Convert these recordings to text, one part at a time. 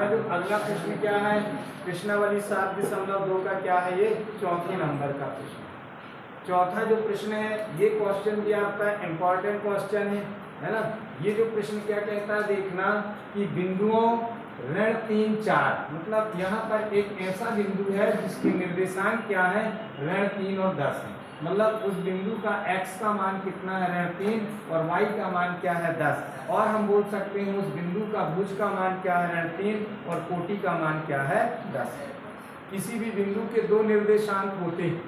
हमारा जो अगला प्रश्न क्या है, कृष्णावली 7.2 का क्या है, ये चौथे नंबर का प्रश्न। चौथा जो प्रश्न है ये क्वेश्चन भी आपका इम्पोर्टेंट क्वेश्चन है ना। ये जो प्रश्न क्या कहता है देखना कि बिंदुओं ऋण 3 4, मतलब यहाँ पर एक ऐसा बिंदु है जिसके निर्देशांक क्या है, ऋण 3 और 10 है। मतलब उस बिंदु का x का मान कितना है, ऋण 3, और y का मान क्या है, 10। और हम बोल सकते हैं उस बिंदु का भुज का मान क्या है, ऋण 3, और कोटि का मान क्या है, 10। किसी भी बिंदु के दो निर्देशांक होते हैं,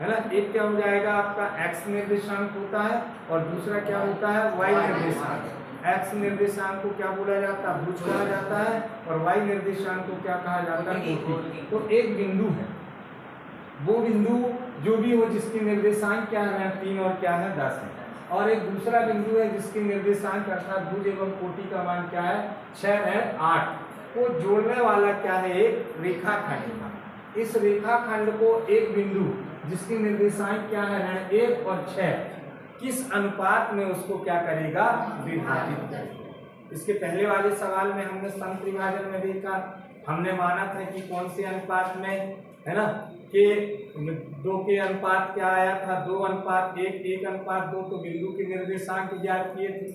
है ना। एक क्या हो जाएगा आपका x निर्देशांक होता है और दूसरा क्या होता है, y निर्देशांक। x निर्देशांक को क्या बोला जाता है, भुज कहा जाता है, और y निर्देशांक को क्या कहा जाता है, कोटि। तो एक बिंदु है, वो बिंदु जो भी हो जिसकी निर्देशांक क्या है, 3 और क्या है, 10 है। और एक दूसरा बिंदु है जिसकी निर्देशांक अर्थात भुज एवं कोटि का मान क्या है, 6 है 8, को जोड़ने वाला क्या है, एक रेखाखंड। इस रेखाखंड को एक बिंदु जिसकी निर्देशांक क्या है, ऋण 1 और 6, किस अनुपात में उसको क्या करेगा, विभाजित करेगा। इसके पहले वाले सवाल में हमने समत्रिभाजन में देखा, हमने माना था कि कौन से अनुपात में, है ना, कि 2 के अनुपात क्या आया था, 2:1, 1:2, तो बिंदु के निर्देशांक ज्ञात किए थे।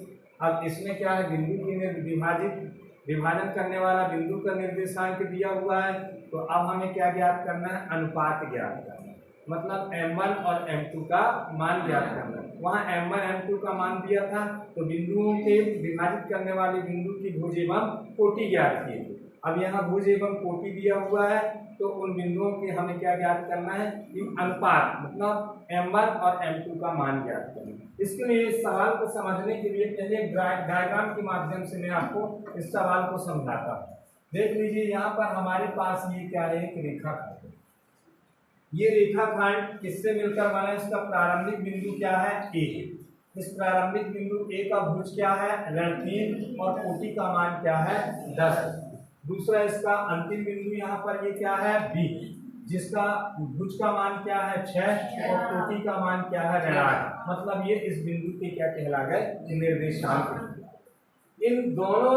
अब इसमें क्या है, बिंदु की विभाजन करने वाला बिंदु का निर्देशांक दिया हुआ है, तो अब हमें क्या ज्ञात करना है, अनुपात ज्ञात करना है। मतलब m1 और m2 का मान ज्ञात करना है। वहाँ m1 m2 का मान दिया था, तो बिंदुओं के विभाजित करने वाले बिंदु की भुज एवं कोटि ज्ञात किए थे। अब यहाँ भुज एवं कोटि दिया हुआ है, तो उन बिंदुओं के हमें क्या ज्ञात करना है, कि अनुपात, मतलब m1 और m2 का मान ज्ञात करना है। इसके लिए इस सवाल को समझने के लिए पहले डायग्राम के माध्यम से मैं आपको इस सवाल को समझाता हूँ। देख लीजिए, यहाँ पर हमारे पास ये क्या है, एक रेखाखंड। ये रेखाखंड किससे मिलकर बना है, इसका प्रारंभिक बिंदु क्या है, a। इस प्रारंभिक बिंदु a का भुज क्या है, ऋण 3, और कोटि का मान क्या है, 10। दूसरा इसका अंतिम बिंदु यहाँ पर ये क्या है, b, जिसका भुज का मान क्या है, 6, और कोटि का मान क्या है, ऋण 8। मतलब ये इस बिंदु के क्या कहला गए, निर्देशांक। इन दोनों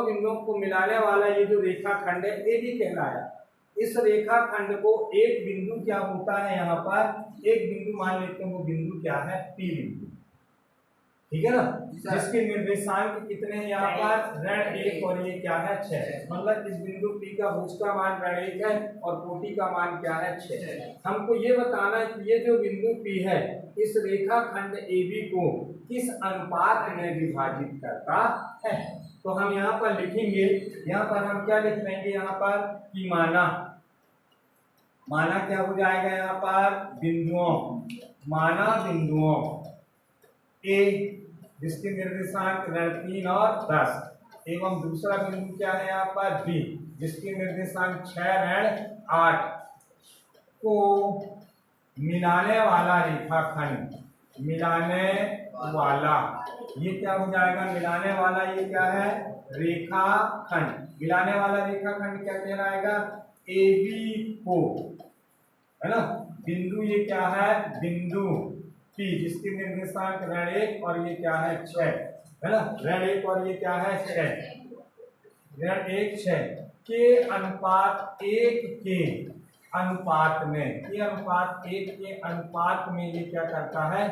बिंदुओं को मिलाने वाला ये जो रेखाखंड है, ये भी कहलाया। इस रेखाखंड को एक बिंदु क्या होता है, यहाँ पर एक बिंदु मान लेते हैं, वो बिंदु क्या है, P बिंदु, ठीक है ना, जिसके निर्देशांक कितने हैं यहाँ पर, ऋण 1 और ये क्या है, 6। मतलब इस बिंदु P का भुज का मान ऋण 1 है और कोटि का मान क्या है, 6। हमको ये बताना है कि ये जो बिंदु P है इस रेखाखंड AB को किस अनुपात में विभाजित करता है। तो हम यहाँ पर लिखेंगे, यहाँ पर हम क्या लिख लेंगे, यहाँ पर कि माना क्या हो जाएगा, यहाँ पर बिंदुओं A जिसके निर्देशांक ऋण 3 और 10, एवं दूसरा बिंदु क्या है यहाँ पर B जिसके निर्देशांक 6 ऋण 8 को मिलाने वाला रेखाखंड, ये क्या हो जाएगा, मिलाने वाला ये क्या है, रेखाखंड। मिलाने वाला रेखाखंड क्या कहलाएगा, AB को, है ना, बिंदु ये क्या है, बिंदु P जिसके निर्देशांक ऋण 1 और ये क्या है, 6, है ना, ऋण 1 और ये क्या है, 6, ऋण 1 6 के अनुपात 1 के अनुपात में ये क्या करता है,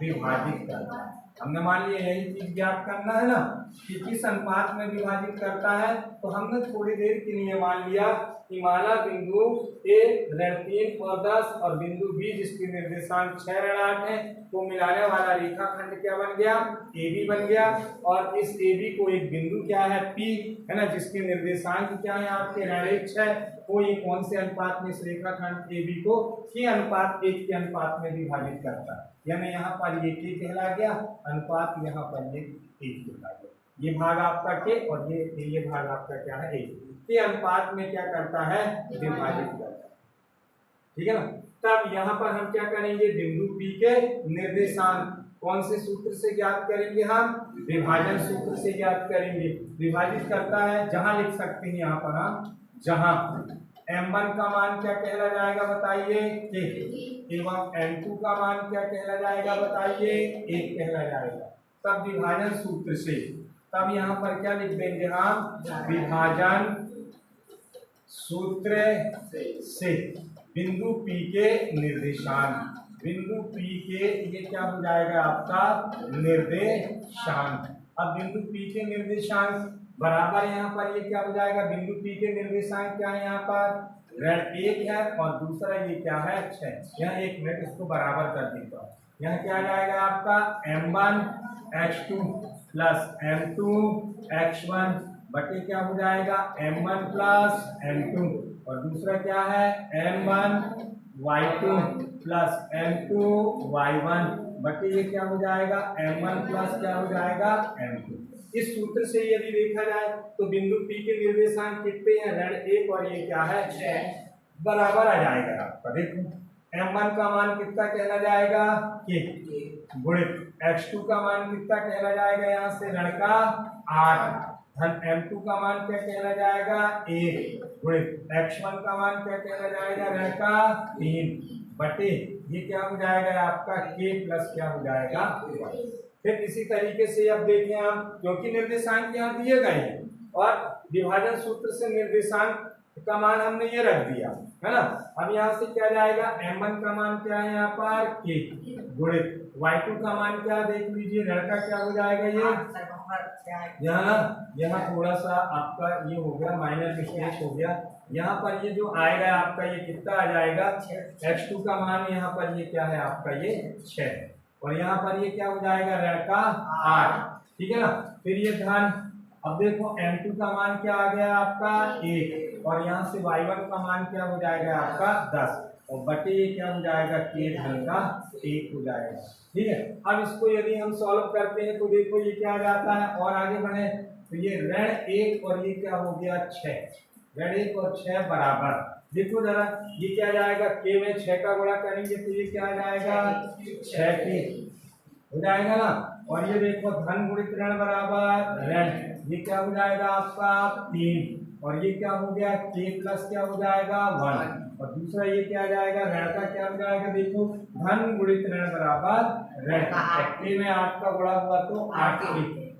विभाजित करता है। हमने मान लिया यही चीज ज्ञात करना है ना, कि किस अनुपात में विभाजित करता है। तो हमने थोड़ी देर के लिए मान लिया कि माना बिंदु A ऋण 3 और 10 और बिंदु B जिसकी निर्देशांक 6 ऋण 8 है, तो मिलाने वाला रेखाखंड क्या बन गया, AB बन गया। और इस AB को एक बिंदु क्या है, P, है ना, जिसके निर्देशांक क्या है आपके, ऋण 1 6, वो ये कौन से अनुपात में इस रेखाखंड AB को k अनुपात 1 के अनुपात में विभाजित करता है। यानी यहाँ पर ये k कहला गया अनुपात, यहाँ पर ये 1 कहला गया। ये भाग आपका k और ये भाग आपका क्या है, 1 के अनुपात में क्या करता है, विभाजित करता है, ठीक है ना। तब यहाँ पर हम क्या करेंगे, बिंदु P के निर्देशांक कौन से सूत्र से ज्ञात करेंगे, हम विभाजन सूत्र से ज्ञात करेंगे। विभाजित करता है, जहां लिख सकते हैं यहाँ पर हम, जहां m1 का मान क्या कहला जाएगा बताइए, k, एवं m2 का मान क्या कहला जाएगा बताइए, 1 कहला जाएगा। तब विभाजन सूत्र से तब यहाँ पर क्या लिख देंगे हम, विभाजन सूत्र से बिंदु P के निर्देशांक, बिंदु P के ये क्या हो जाएगा आपका निर्देशांक। अब बिंदु P के निर्देशांक बराबर यहाँ पर ये क्या हो जाएगा, बिंदु P के निर्देशांक क्या है यहाँ पर ऋण 1 है और दूसरा ये क्या है 6। यहाँ 1 मिनट इसको बराबर कर देता हूँ। यहाँ क्या आ जाएगा आपका m1 x2 plus m2 x1 बटे क्या हो जाएगा m1 प्लस m2 और दूसरा क्या है m1 y2 plus m2 y1 बटे ये क्या हो जाएगा m1 प्लस क्या हो जाएगा m2। इस सूत्र से यदि देखा जाए तो बिंदु P के निर्देशांक कितने हैं ऋण 1 और ये क्या है 6 बराबर आ जाएगा आपका। देखो m1 का मान कितना कहला जाएगा k गुणित x2 का मान कितना कहला जाएगा यहाँ से ऋण का 8 धन m2 का मान क्या कहला जाएगा 1 गुणित x1 का मान क्या कहला जाएगा ऋण का 3 बटे ये क्या हो जाएगा आपका k प्लस क्या हो जाएगा। फिर इसी तरीके से अब देखें हम, क्योंकि निर्देशांक यहाँ दिए गए हैं और विभाजन सूत्र से निर्देशांक का मान हमने ये रख दिया है ना। अब यहाँ से क्या जाएगा m1 का मान क्या है यहाँ पर k गुणित y2 का मान क्या देख लीजिए ऋण का क्या हो जाएगा ये यहाँ थोड़ा सा आपका ये हो गया माइनर मिस्टेक हो गया। यहाँ पर ये जो आएगा आपका ये कितना आ जाएगा x2 का मान यहाँ पर ये क्या है आपका ये 6 और यहाँ पर ये क्या हो जाएगा ऋण का 8 ठीक है ना। फिर ये धन अब देखो m2 का मान क्या आ गया आपका 1 और यहाँ से y1 का मान क्या हो जाएगा आपका 10 और बटे ये क्या हो जाएगा k धन का 1 हो जाएगा ठीक है। अब इसको यदि हम सॉल्व करते हैं तो देखो ये क्या आ जाता है और आगे बढ़े तो ये ऋण 1 और ये क्या हो गया 6 ऋण 1 और 6 बराबर। देखो जरा ये क्या जाएगा k में 6 का गुणा करेंगे तो ये क्या आ जाएगा 6k हो जाएगा ना। और ये देखो धन गुणित ऋण बराबर ऋण ये क्या हो जाएगा आपका 3 और ये क्या हो गया k प्लस क्या हो जाएगा 1 और दूसरा ये क्या आ जाएगा ऋण का क्या हो जाएगा देखो धन गुणित ऋण बराबर ऋण k में 8 का गुणा हुआ तो 8k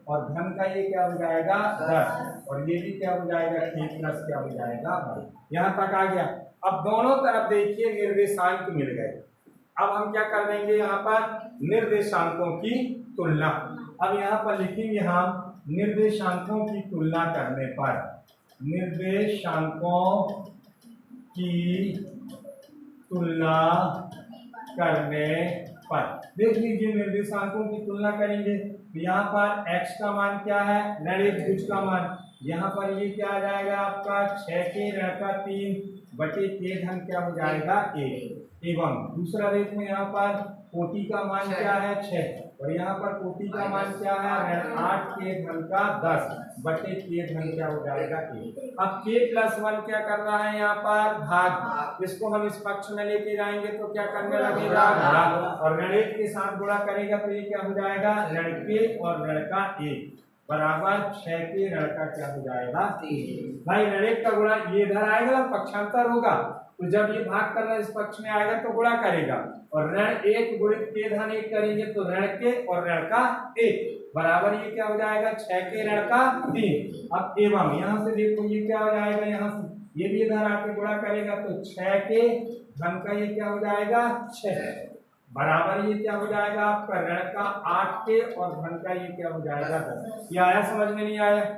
और धन का ये क्या हो जाएगा 10 और ये भी क्या हो जाएगा k प्लस क्या हो जाएगा 1। यहाँ तक आ गया। अब दोनों तरफ देखिए निर्देशांक मिल गए। अब हम क्या कर देंगे यहाँ पर निर्देशांकों की तुलना। अब यहाँ पर लिखेंगे हम निर्देशांकों की तुलना करने पर निर्देशांकों की तुलना करने पर देख लीजिए निर्देशांकों की तुलना करेंगे तो यहाँ पर x का मान क्या है ऋण 1 भुज का मान यहाँ पर ये क्या आ जाएगा आपका 6k ऋण का 3 बटे k धन क्या हो जाएगा 1 एवं दूसरा देखो यहाँ पर कोटि का मान क्या है 6 और यहाँ पर कोटि का मान क्या है ऋण 8 k धन का 10 बटे k धन क्या हो जाएगा 1। अब k प्लस 1 क्या कर रहा है यहाँ पर भाग, इसको हम इस पक्ष में लेके जाएंगे तो क्या करने लगेगा गुणा और ऋण 1 के साथ गुणा करेगा तो ये क्या हो जाएगा ऋण k और ऋण का 1 बराबर 6k ऋण का क्या हो जाएगा 3। भाई ऋण 1 का गुणा ये इधर आएगा ना पक्षांतर होगा तो जब ये भाग करना इस पक्ष में आएगा तो गुणा करेगा और ऋण 1 गुणित k धन 1 करेंगे तो ऋण k और ऋण का 1 बराबर ये क्या हो जाएगा 6k ऋण का 3। अब एवं यहाँ से देखो ये क्या हो जाएगा यहाँ से ये भी इधर आके गुणा करेगा तो 6k धन का ये क्या हो जाएगा 6 बराबर ये क्या हो जाएगा आपका ऋण का 8k और धन का ये क्या हो जाएगा 10। ये आया समझ में नहीं आया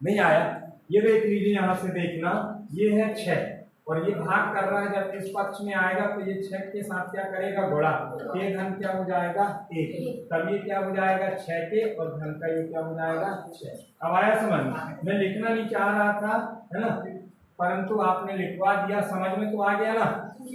नहीं आया। ये देख लीजिए यहाँ से देखना ये है 6 और ये भाग कर रहा है जब इस पक्ष में आएगा तो ये 6 के साथ क्या करेगा गुणा k धन क्या हो जाएगा 1 तब ये क्या हो जाएगा 6k और धन का ये क्या हो जाएगा 6। अब आया समझ में, मैं लिखना नहीं चाह रहा था है ना परंतु आपने लिखवा दिया समझ में तो आ गया ना।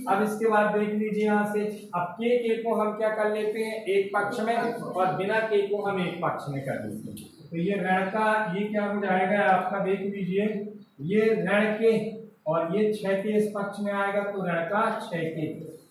अब इसके बाद देख लीजिए यहाँ से अब k को हम क्या कर लेते हैं एक पक्ष में और बिना k को हम एक पक्ष में कर लेते हैं तो ये ऋण का ये क्या हो जाएगा आपका देख लीजिए ये ऋण k और ये 6k इस पक्ष में आएगा तो ऋण का 6k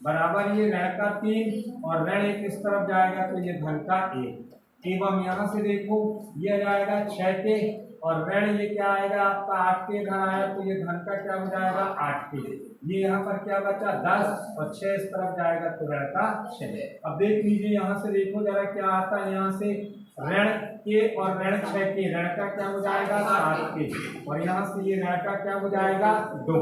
बराबर ये ऋण का 3 और ऋण 1 इस तरफ जाएगा तो ये धन का 1 एवं यहाँ से देखो ये आ जाएगा 6k और ऋण ये क्या आएगा आपका 8k धन आया तो ये धन का क्या हो जाएगा 8k ये यहाँ पर क्या बचा 10 और 6 इस तरफ जाएगा तो ऋण का 6। अब देख लीजिए यहाँ से देखो जरा क्या आता है यहाँ से ऋण के और ऋण 6 के, ऋण का क्या हो जाएगा 7 के, और यहाँ से ये ऋण का क्या हो जाएगा 2,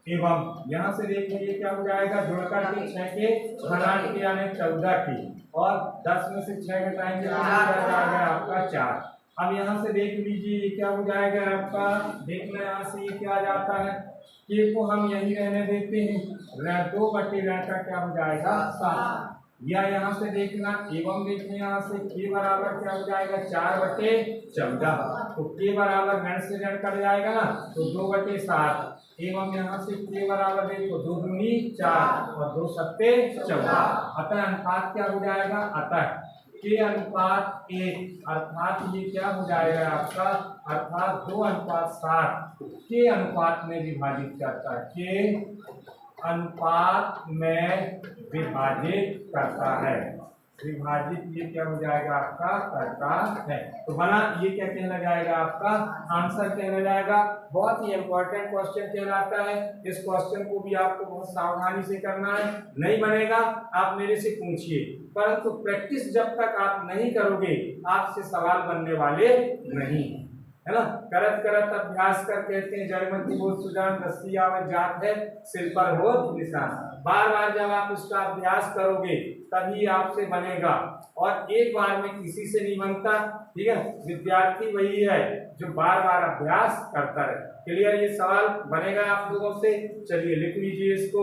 एवं यहाँ से देखिए ये क्या हो जाएगा जोड़कर के 6 के घनाट के यानी 14 की, और 10 में से 6 घटाएंगे तो क्या जाएगा आपका 4। अब यहाँ से देख लीजिए ये क्या हो जाएगा आपका, देखना यहाँ से ये क्या आ जाता है, के को हम यही रहने देते हैं, ऋण 2 बटे ऋण का क्या हो जाएगा 7, या यहाँ से देखना एवं देखने यहाँ से के बराबर क्या हो जाएगा 4 बटे 14, तो के बराबर ऋण से ऋण कट जाएगा ना, तो 2 बटे 7, एवं यहाँ से के बराबर देखो 2 दूनी 4 और 2 सत्ते 14, अतः अनुपात क्या हो जाएगा, अतः के अनुपात 1, अर्थात ये क्या हो जाएगा आपका, अर्थात 2:7 के अनुपात में विभाजित करता है, के अनुपात में विभाजित करता है, विभाजित ये क्या हो जाएगा आपका करता है, तो बना ये क्या कहना जाएगा आपका आंसर कहना जाएगा। बहुत ही इंपॉर्टेंट क्वेश्चन कहलाता है, इस क्वेश्चन को भी आपको बहुत सावधानी से करना है, नहीं बनेगा आप मेरे से पूछिए, परंतु प्रैक्टिस जब तक आप नहीं करोगे आपसे सवाल बनने वाले नहीं, है ना। करत करत अभ्यास कर कहते हैं, जड़मति बोध सुजान रस्सी आवत जात है सिर पर हो निशान। बार बार जब आप उसका अभ्यास करोगे तभी आपसे बनेगा, और एक बार में किसी से नहीं बनता, ठीक है। विद्यार्थी वही है जो बार बार अभ्यास करता रहे। क्लियर, ये सवाल बनेगा आप लोगों से, चलिए लिख लीजिए इसको।